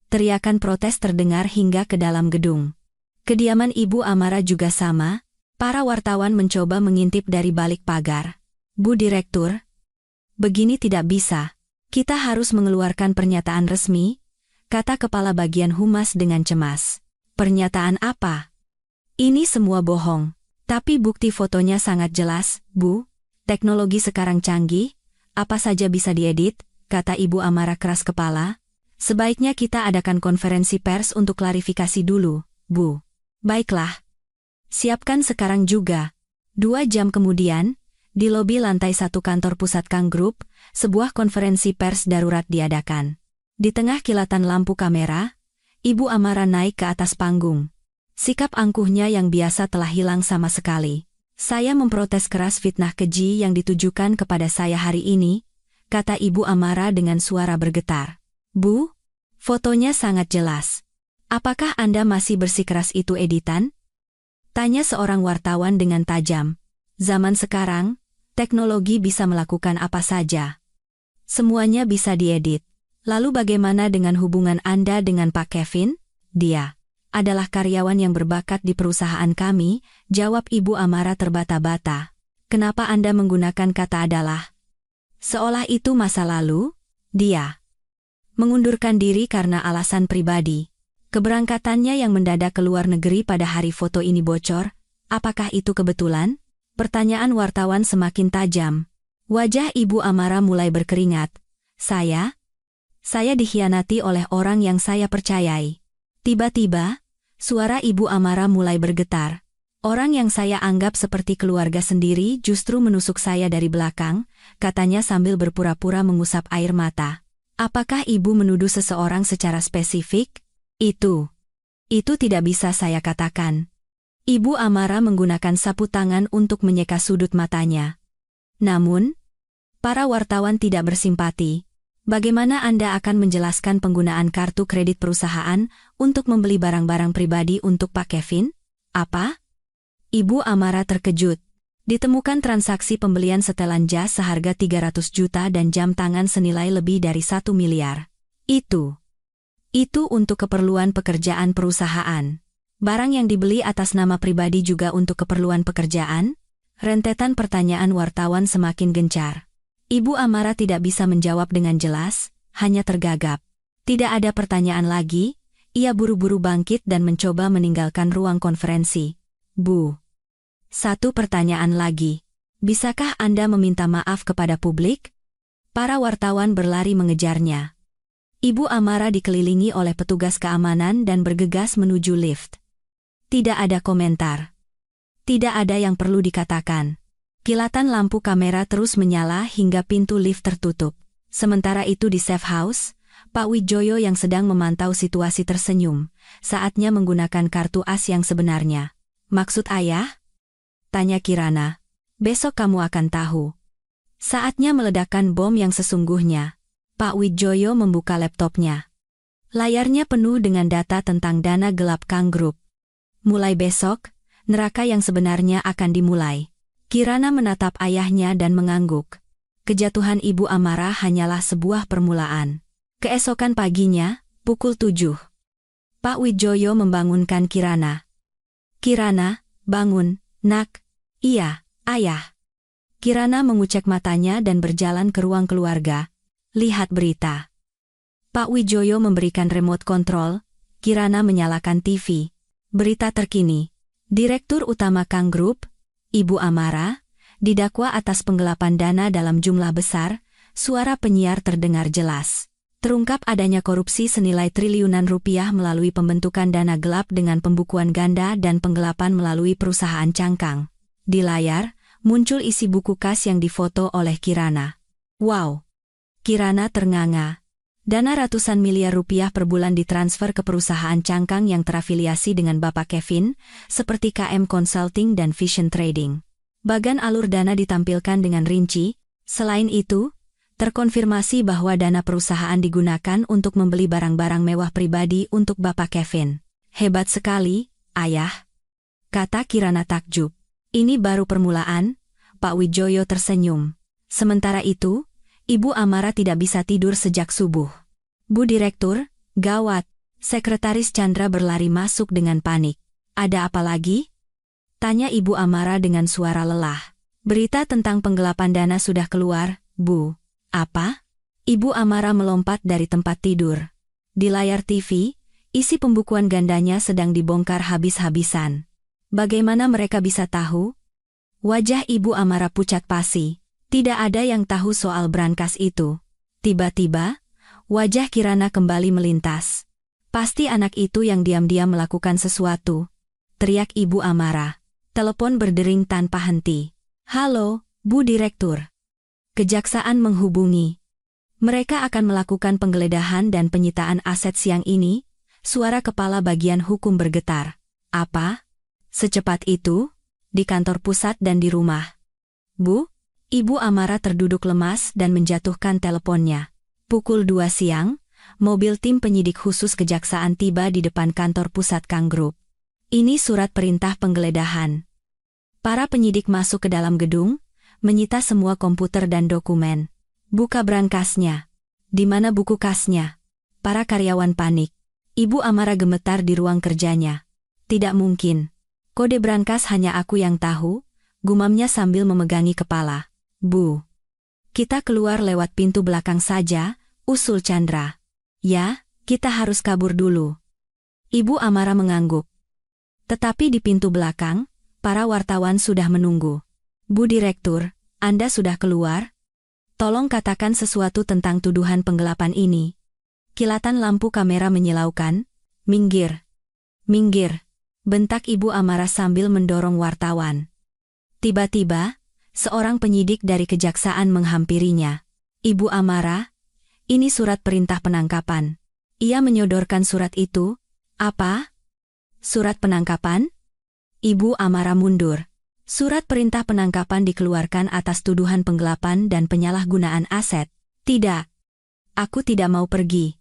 Teriakan protes terdengar hingga ke dalam gedung. Kediaman Ibu Amara juga sama, para wartawan mencoba mengintip dari balik pagar. Bu Direktur, begini tidak bisa. Kita harus mengeluarkan pernyataan resmi, kata kepala bagian humas dengan cemas. Pernyataan apa? Ini semua bohong. Tapi bukti fotonya sangat jelas, Bu. Teknologi sekarang canggih, apa saja bisa diedit, kata Ibu Amara keras kepala. Sebaiknya kita adakan konferensi pers untuk klarifikasi dulu, Bu. Baiklah. Siapkan sekarang juga. 2 jam kemudian, di lobi lantai 1 kantor pusat Kang Group, sebuah konferensi pers darurat diadakan. Di tengah kilatan lampu kamera, Ibu Amara naik ke atas panggung. Sikap angkuhnya yang biasa telah hilang sama sekali. Saya memprotes keras fitnah keji yang ditujukan kepada saya hari ini, kata Ibu Amara dengan suara bergetar. Bu, fotonya sangat jelas. Apakah Anda masih bersikeras itu editan? Tanya seorang wartawan dengan tajam. Zaman sekarang, teknologi bisa melakukan apa saja. Semuanya bisa diedit. Lalu bagaimana dengan hubungan Anda dengan Pak Kevin? Dia adalah karyawan yang berbakat di perusahaan kami, jawab Ibu Amara terbata-bata. Kenapa Anda menggunakan kata adalah? Seolah itu masa lalu, dia mengundurkan diri karena alasan pribadi. Keberangkatannya yang mendadak ke luar negeri pada hari foto ini bocor, apakah itu kebetulan? Pertanyaan wartawan semakin tajam. Wajah Ibu Amara mulai berkeringat. Saya dikhianati oleh orang yang saya percayai. Tiba-tiba, suara Ibu Amara mulai bergetar. Orang yang saya anggap seperti keluarga sendiri justru menusuk saya dari belakang, katanya sambil berpura-pura mengusap air mata. Apakah Ibu menuduh seseorang secara spesifik? Itu tidak bisa saya katakan. Ibu Amara menggunakan sapu tangan untuk menyeka sudut matanya. Namun, para wartawan tidak bersimpati. Bagaimana Anda akan menjelaskan penggunaan kartu kredit perusahaan untuk membeli barang-barang pribadi untuk Pak Kevin? Apa? Ibu Amara terkejut. Ditemukan transaksi pembelian setelan jas seharga 300 juta dan jam tangan senilai lebih dari 1 miliar. Itu untuk keperluan pekerjaan perusahaan. Barang yang dibeli atas nama pribadi juga untuk keperluan pekerjaan? Rentetan pertanyaan wartawan semakin gencar. Ibu Amara tidak bisa menjawab dengan jelas, hanya tergagap. Tidak ada pertanyaan lagi, ia buru-buru bangkit dan mencoba meninggalkan ruang konferensi. Bu. Satu pertanyaan lagi. Bisakah Anda meminta maaf kepada publik? Para wartawan berlari mengejarnya. Ibu Amara dikelilingi oleh petugas keamanan dan bergegas menuju lift. Tidak ada komentar. Tidak ada yang perlu dikatakan. Kilatan lampu kamera terus menyala hingga pintu lift tertutup. Sementara itu di safe house, Pak Wijoyo yang sedang memantau situasi tersenyum. Saatnya menggunakan kartu as yang sebenarnya. Maksud ayah? Tanya Kirana. Besok kamu akan tahu. Saatnya meledakkan bom yang sesungguhnya. Pak Wijoyo membuka laptopnya. Layarnya penuh dengan data tentang dana gelap Kang Group. Mulai besok, neraka yang sebenarnya akan dimulai. Kirana menatap ayahnya dan mengangguk. Kejatuhan Ibu Amara hanyalah sebuah permulaan. Keesokan paginya, pukul 7. Pak Wijoyo membangunkan Kirana. Kirana, bangun, nak. Iya, ayah. Kirana mengucek matanya dan berjalan ke ruang keluarga. Lihat berita. Pak Wijoyo memberikan remote control, Kirana menyalakan TV. Berita terkini. Direktur Utama Kang Group, Ibu Amara, didakwa atas penggelapan dana dalam jumlah besar, suara penyiar terdengar jelas. Terungkap adanya korupsi senilai triliunan rupiah melalui pembentukan dana gelap dengan pembukuan ganda dan penggelapan melalui perusahaan cangkang. Di layar, muncul isi buku kas yang difoto oleh Kirana. Wow! Kirana ternganga. Dana ratusan miliar rupiah per bulan ditransfer ke perusahaan cangkang yang terafiliasi dengan Bapak Kevin, seperti KM Consulting dan Vision Trading. Bagan alur dana ditampilkan dengan rinci. Selain itu, terkonfirmasi bahwa dana perusahaan digunakan untuk membeli barang-barang mewah pribadi untuk Bapak Kevin. Hebat sekali, ayah. Kata Kirana takjub. Ini baru permulaan, Pak Wijoyo tersenyum. Sementara itu, Ibu Amara tidak bisa tidur sejak subuh. Bu Direktur, gawat. Sekretaris Chandra berlari masuk dengan panik. Ada apa lagi? Tanya Ibu Amara dengan suara lelah. Berita tentang penggelapan dana sudah keluar, Bu. Apa? Ibu Amara melompat dari tempat tidur. Di layar TV, isi pembukuan gandanya sedang dibongkar habis-habisan. Bagaimana mereka bisa tahu? Wajah Ibu Amara pucat pasi. Tidak ada yang tahu soal brankas itu. Tiba-tiba, wajah Kirana kembali melintas. Pasti anak itu yang diam-diam melakukan sesuatu. Teriak Ibu Amara. Telepon berdering tanpa henti. Halo, Bu Direktur. Kejaksaan menghubungi. Mereka akan melakukan penggeledahan dan penyitaan aset siang ini. Suara kepala bagian hukum bergetar. Apa? Secepat itu? di kantor pusat dan di rumah. Bu, Ibu Amara terduduk lemas dan menjatuhkan teleponnya. Pukul 2 siang, mobil tim penyidik khusus kejaksaan tiba di depan kantor pusat Kang Group. Ini surat perintah penggeledahan. Para penyidik masuk ke dalam gedung, menyita semua komputer dan dokumen. Buka brankasnya. Di mana buku kasnya? Para karyawan panik. Ibu Amara gemetar di ruang kerjanya. Tidak mungkin. Kode brankas hanya aku yang tahu, gumamnya sambil memegangi kepala. Bu. Kita keluar lewat pintu belakang saja, usul Chandra. Ya, kita harus kabur dulu. Ibu Amara mengangguk. Tetapi di pintu belakang, para wartawan sudah menunggu. Bu Direktur, Anda sudah keluar? Tolong katakan sesuatu tentang tuduhan penggelapan ini. Kilatan lampu kamera menyilaukan. Minggir. Minggir. Bentak Ibu Amara sambil mendorong wartawan. Tiba-tiba, seorang penyidik dari kejaksaan menghampirinya. Ibu Amara, ini surat perintah penangkapan. Ia menyodorkan surat itu. Apa? Surat penangkapan? Ibu Amara mundur. Surat perintah penangkapan dikeluarkan atas tuduhan penggelapan dan penyalahgunaan aset. Tidak. Aku tidak mau pergi.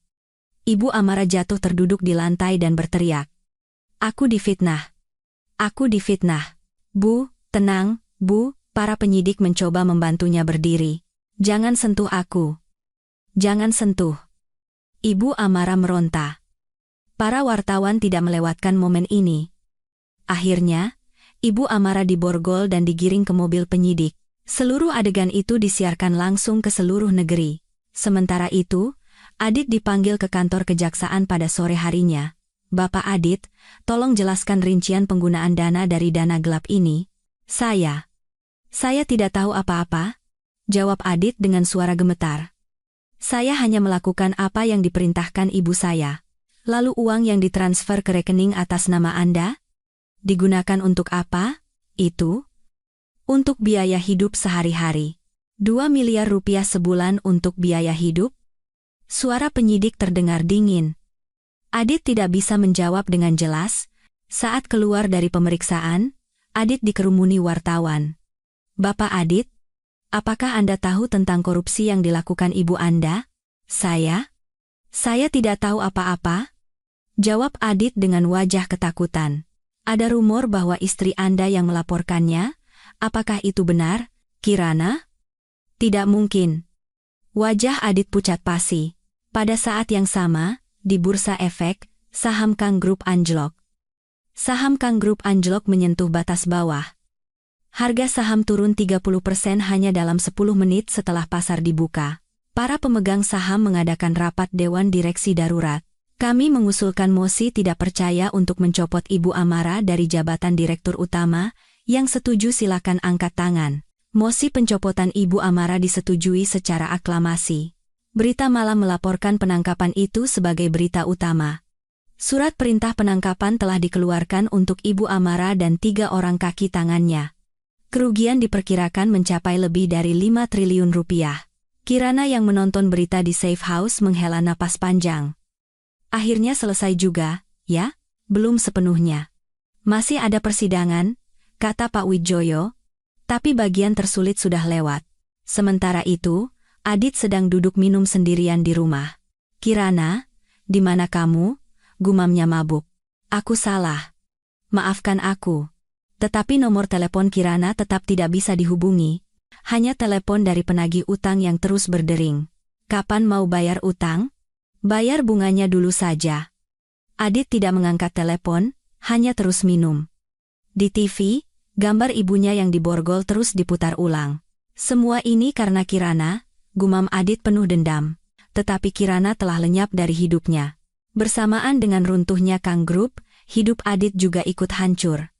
Ibu Amara jatuh terduduk di lantai dan berteriak. Aku difitnah. Aku difitnah. Bu, tenang, Bu. Para penyidik mencoba membantunya berdiri. Jangan sentuh aku. Jangan sentuh. Ibu Amara meronta. Para wartawan tidak melewatkan momen ini. Akhirnya, Ibu Amara diborgol dan digiring ke mobil penyidik. Seluruh adegan itu disiarkan langsung ke seluruh negeri. Sementara itu, Adit dipanggil ke kantor kejaksaan pada sore harinya. Bapak Adit, tolong jelaskan rincian penggunaan dana dari dana gelap ini. Saya tidak tahu apa-apa, jawab Adit dengan suara gemetar. Saya hanya melakukan apa yang diperintahkan ibu saya. Lalu uang yang ditransfer ke rekening atas nama Anda? Digunakan untuk apa? Itu? Untuk biaya hidup sehari-hari. 2 miliar rupiah sebulan untuk biaya hidup? Suara penyidik terdengar dingin. Adit tidak bisa menjawab dengan jelas. Saat keluar dari pemeriksaan, Adit dikerumuni wartawan. Bapak Adit, apakah Anda tahu tentang korupsi yang dilakukan ibu Anda? Saya tidak tahu apa-apa. Jawab Adit dengan wajah ketakutan. Ada rumor bahwa istri Anda yang melaporkannya. Apakah itu benar, Kirana? Tidak mungkin. Wajah Adit pucat pasi. Pada saat yang sama, di Bursa Efek, saham Kang Group anjlok. Saham Kang Group anjlok menyentuh batas bawah. Harga saham turun 30% hanya dalam 10 menit setelah pasar dibuka. Para pemegang saham mengadakan rapat Dewan Direksi Darurat. Kami mengusulkan mosi tidak percaya untuk mencopot Ibu Amara dari jabatan Direktur Utama. Yang setuju silakan angkat tangan. Mosi pencopotan Ibu Amara disetujui secara aklamasi. Berita Malam melaporkan penangkapan itu sebagai berita utama. Surat perintah penangkapan telah dikeluarkan untuk Ibu Amara dan 3 orang kaki tangannya. Kerugian diperkirakan mencapai lebih dari 5 triliun rupiah. Kirana yang menonton berita di Safe House menghela napas panjang. Akhirnya selesai juga, ya? Belum sepenuhnya. Masih ada persidangan, kata Pak Widjoyo. Tapi bagian tersulit sudah lewat. Sementara itu, Adit sedang duduk minum sendirian di rumah. Kirana, di mana kamu? Gumamnya mabuk. Aku salah. Maafkan aku. Tetapi nomor telepon Kirana tetap tidak bisa dihubungi. Hanya telepon dari penagih utang yang terus berdering. Kapan mau bayar utang? Bayar bunganya dulu saja. Adit tidak mengangkat telepon, hanya terus minum. Di TV, gambar ibunya yang diborgol terus diputar ulang. Semua ini karena Kirana, gumam Adit penuh dendam. Tetapi Kirana telah lenyap dari hidupnya. Bersamaan dengan runtuhnya Kang Group, hidup Adit juga ikut hancur.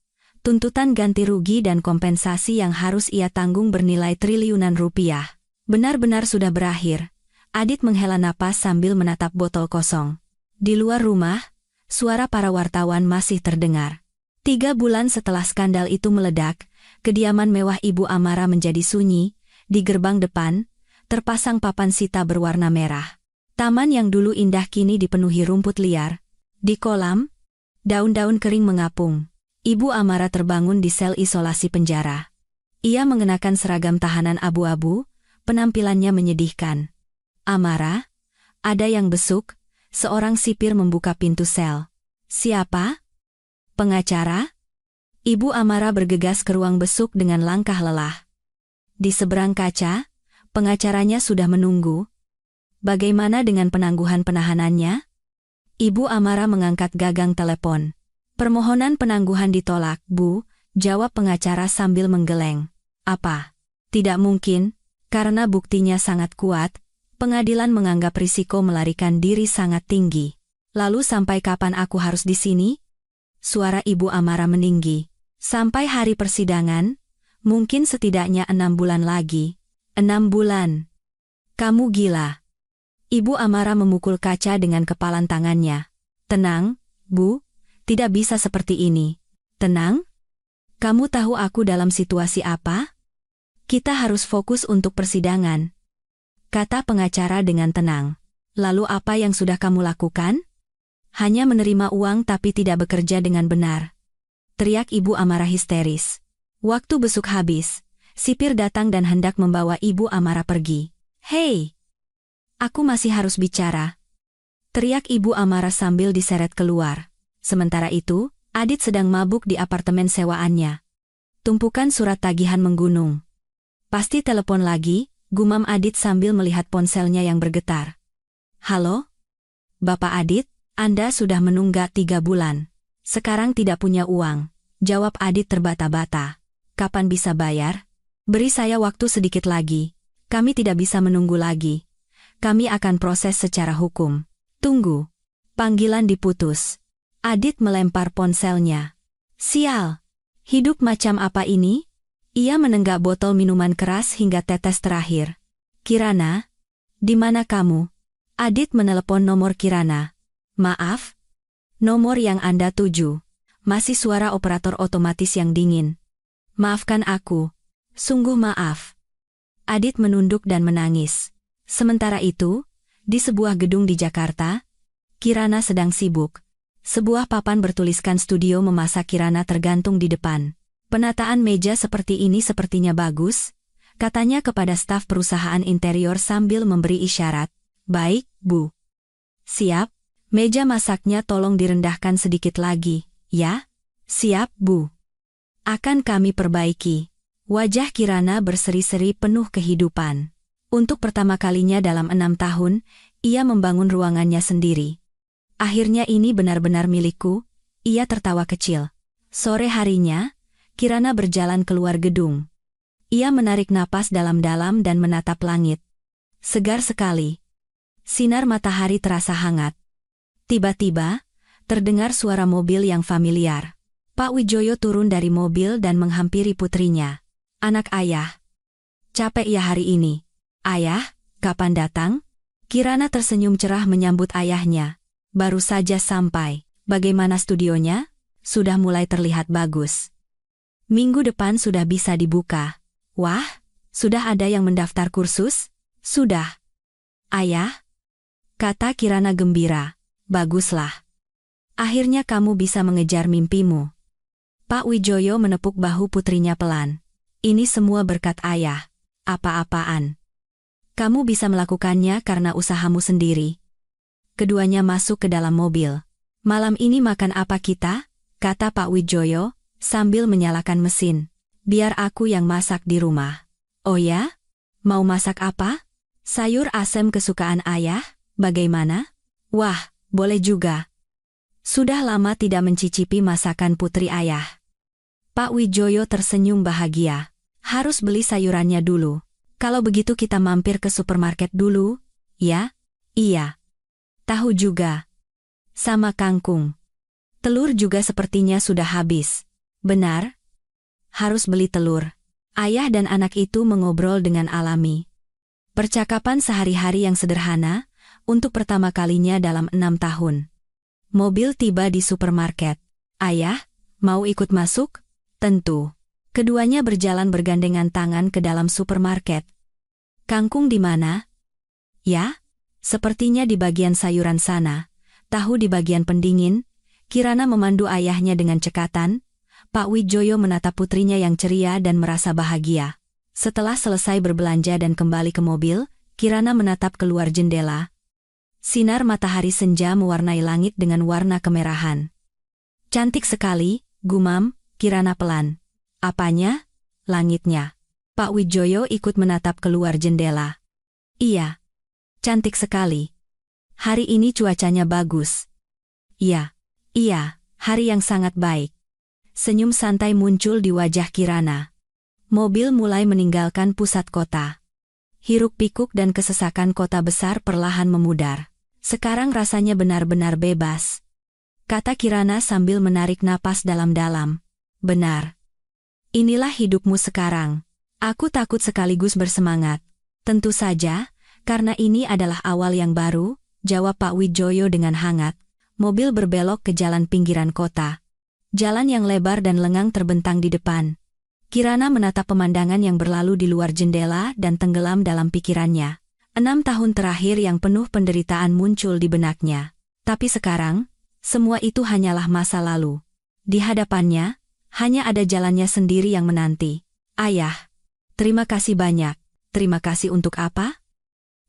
Tuntutan ganti rugi dan kompensasi yang harus ia tanggung bernilai triliunan rupiah. Benar-benar sudah berakhir. Adit menghela napas sambil menatap botol kosong. Di luar rumah, suara para wartawan masih terdengar. 3 bulan setelah skandal itu meledak, kediaman mewah Ibu Amara menjadi sunyi. Di gerbang depan, terpasang papan sita berwarna merah. Taman yang dulu indah kini dipenuhi rumput liar. Di kolam, daun-daun kering mengapung. Ibu Amara terbangun di sel isolasi penjara. Ia mengenakan seragam tahanan abu-abu, penampilannya menyedihkan. Amara, ada yang besuk, seorang sipir membuka pintu sel. Siapa? Pengacara? Ibu Amara bergegas ke ruang besuk dengan langkah lelah. Di seberang kaca, pengacaranya sudah menunggu. Bagaimana dengan penangguhan penahanannya? Ibu Amara mengangkat gagang telepon. Permohonan penangguhan ditolak, Bu, jawab pengacara sambil menggeleng. Apa? Tidak mungkin, karena buktinya sangat kuat, pengadilan menganggap risiko melarikan diri sangat tinggi. Lalu sampai kapan aku harus di sini? Suara Ibu Amara meninggi. Sampai hari persidangan, mungkin setidaknya 6 bulan lagi. 6 bulan. Kamu gila. Ibu Amara memukul kaca dengan kepalan tangannya. Tenang, Bu. Tidak bisa seperti ini. Tenang? Kamu tahu aku dalam situasi apa? Kita harus fokus untuk persidangan, kata pengacara dengan tenang. Lalu apa yang sudah kamu lakukan? Hanya menerima uang tapi tidak bekerja dengan benar. Teriak Ibu Amara histeris. Waktu besuk habis, sipir datang dan hendak membawa Ibu Amara pergi. Hei! Aku masih harus bicara. Teriak Ibu Amara sambil diseret keluar. Sementara itu, Adit sedang mabuk di apartemen sewaannya. Tumpukan surat tagihan menggunung. Pasti telepon lagi, gumam Adit sambil melihat ponselnya yang bergetar. Halo? Bapak Adit, Anda sudah menunggak 3 bulan. Sekarang tidak punya uang, jawab Adit terbata-bata. Kapan bisa bayar? Beri saya waktu sedikit lagi. Kami tidak bisa menunggu lagi. Kami akan proses secara hukum. Tunggu. Panggilan diputus. Adit melempar ponselnya. Sial! Hidup macam apa ini? Ia menenggak botol minuman keras hingga tetes terakhir. Kirana? Di mana kamu? Adit menelepon nomor Kirana. Maaf? Nomor yang Anda tuju. Masih suara operator otomatis yang dingin. Maafkan aku. Sungguh maaf. Adit menunduk dan menangis. Sementara itu, di sebuah gedung di Jakarta, Kirana sedang sibuk. Sebuah papan bertuliskan studio memasak Kirana tergantung di depan. Penataan meja seperti ini sepertinya bagus, katanya kepada staf perusahaan interior sambil memberi isyarat. Baik, Bu. Siap. Meja masaknya tolong direndahkan sedikit lagi, ya? Siap, Bu. Akan kami perbaiki. Wajah Kirana berseri-seri penuh kehidupan. Untuk pertama kalinya dalam 6 tahun, ia membangun ruangannya sendiri. Akhirnya ini benar-benar milikku, ia tertawa kecil. Sore harinya, Kirana berjalan keluar gedung. Ia menarik napas dalam-dalam dan menatap langit. Segar sekali. Sinar matahari terasa hangat. Tiba-tiba, terdengar suara mobil yang familiar. Pak Wijoyo turun dari mobil dan menghampiri putrinya. Anak ayah. Capek ya hari ini. Ayah, kapan datang? Kirana tersenyum cerah menyambut ayahnya. Baru saja sampai. Bagaimana studionya? Sudah mulai terlihat bagus. Minggu depan sudah bisa dibuka. Wah, sudah ada yang mendaftar kursus? Sudah. Ayah? Kata Kirana gembira. Baguslah. Akhirnya kamu bisa mengejar mimpimu. Pak Wijoyo menepuk bahu putrinya pelan. Ini semua berkat ayah. Apa-apaan. Kamu bisa melakukannya karena usahamu sendiri. Keduanya masuk ke dalam mobil. Malam ini makan apa kita? Kata Pak Wijoyo, sambil menyalakan mesin. Biar aku yang masak di rumah. Oh ya? Mau masak apa? Sayur asem kesukaan ayah? Bagaimana? Wah, boleh juga. Sudah lama tidak mencicipi masakan putri ayah. Pak Wijoyo tersenyum bahagia. Harus beli sayurannya dulu. Kalau begitu kita mampir ke supermarket dulu, ya? Iya. Tahu juga. Sama kangkung. Telur juga sepertinya sudah habis. Benar? Harus beli telur. Ayah dan anak itu mengobrol dengan alami. Percakapan sehari-hari yang sederhana, untuk pertama kalinya dalam 6 tahun. Mobil tiba di supermarket. Ayah, mau ikut masuk? Tentu. Keduanya berjalan bergandengan tangan ke dalam supermarket. Kangkung di mana? Ya? Sepertinya di bagian sayuran sana, tahu di bagian pendingin. Kirana memandu ayahnya dengan cekatan, Pak Wijoyo menatap putrinya yang ceria dan merasa bahagia. Setelah selesai berbelanja dan kembali ke mobil, Kirana menatap keluar jendela. Sinar matahari senja mewarnai langit dengan warna kemerahan. Cantik sekali, gumam Kirana pelan. Apanya? Langitnya. Pak Wijoyo ikut menatap keluar jendela. Iya. Cantik sekali. Hari ini cuacanya bagus. Iya. Iya, hari yang sangat baik. Senyum santai muncul di wajah Kirana. Mobil mulai meninggalkan pusat kota. Hiruk-pikuk dan kesesakan kota besar perlahan memudar. Sekarang rasanya benar-benar bebas. Kata Kirana sambil menarik napas dalam-dalam. Benar. Inilah hidupmu sekarang. Aku takut sekaligus bersemangat. Tentu saja, karena ini adalah awal yang baru, jawab Pak Wijoyo dengan hangat. Mobil berbelok ke jalan pinggiran kota. Jalan yang lebar dan lengang terbentang di depan. Kirana menatap pemandangan yang berlalu di luar jendela dan tenggelam dalam pikirannya. 6 tahun terakhir yang penuh penderitaan muncul di benaknya. Tapi sekarang, semua itu hanyalah masa lalu. Di hadapannya, hanya ada jalannya sendiri yang menanti. Ayah, terima kasih banyak. Terima kasih untuk apa?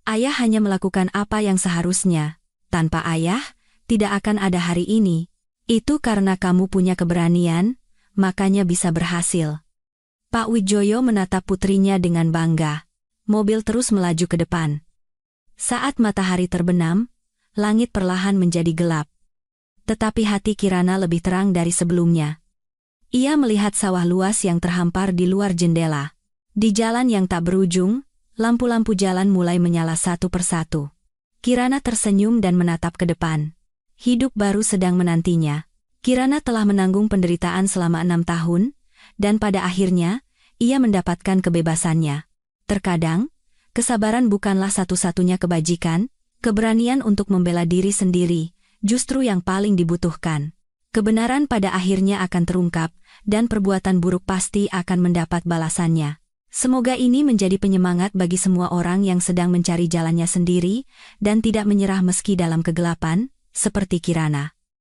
Ayah hanya melakukan apa yang seharusnya. Tanpa ayah, tidak akan ada hari ini. Itu karena kamu punya keberanian, makanya bisa berhasil. Pak Wijoyo menatap putrinya dengan bangga. Mobil terus melaju ke depan. Saat matahari terbenam, langit perlahan menjadi gelap. Tetapi hati Kirana lebih terang dari sebelumnya. Ia melihat sawah luas yang terhampar di luar jendela. Di jalan yang tak berujung, lampu-lampu jalan mulai menyala satu persatu. Kirana tersenyum dan menatap ke depan. Hidup baru sedang menantinya. Kirana telah menanggung penderitaan selama 6 tahun, dan pada akhirnya, ia mendapatkan kebebasannya. Terkadang, kesabaran bukanlah satu-satunya kebajikan, keberanian untuk membela diri sendiri, justru yang paling dibutuhkan. Kebenaran pada akhirnya akan terungkap, dan perbuatan buruk pasti akan mendapat balasannya. Semoga ini menjadi penyemangat bagi semua orang yang sedang mencari jalannya sendiri, dan tidak menyerah meski dalam kegelapan, seperti Kirana.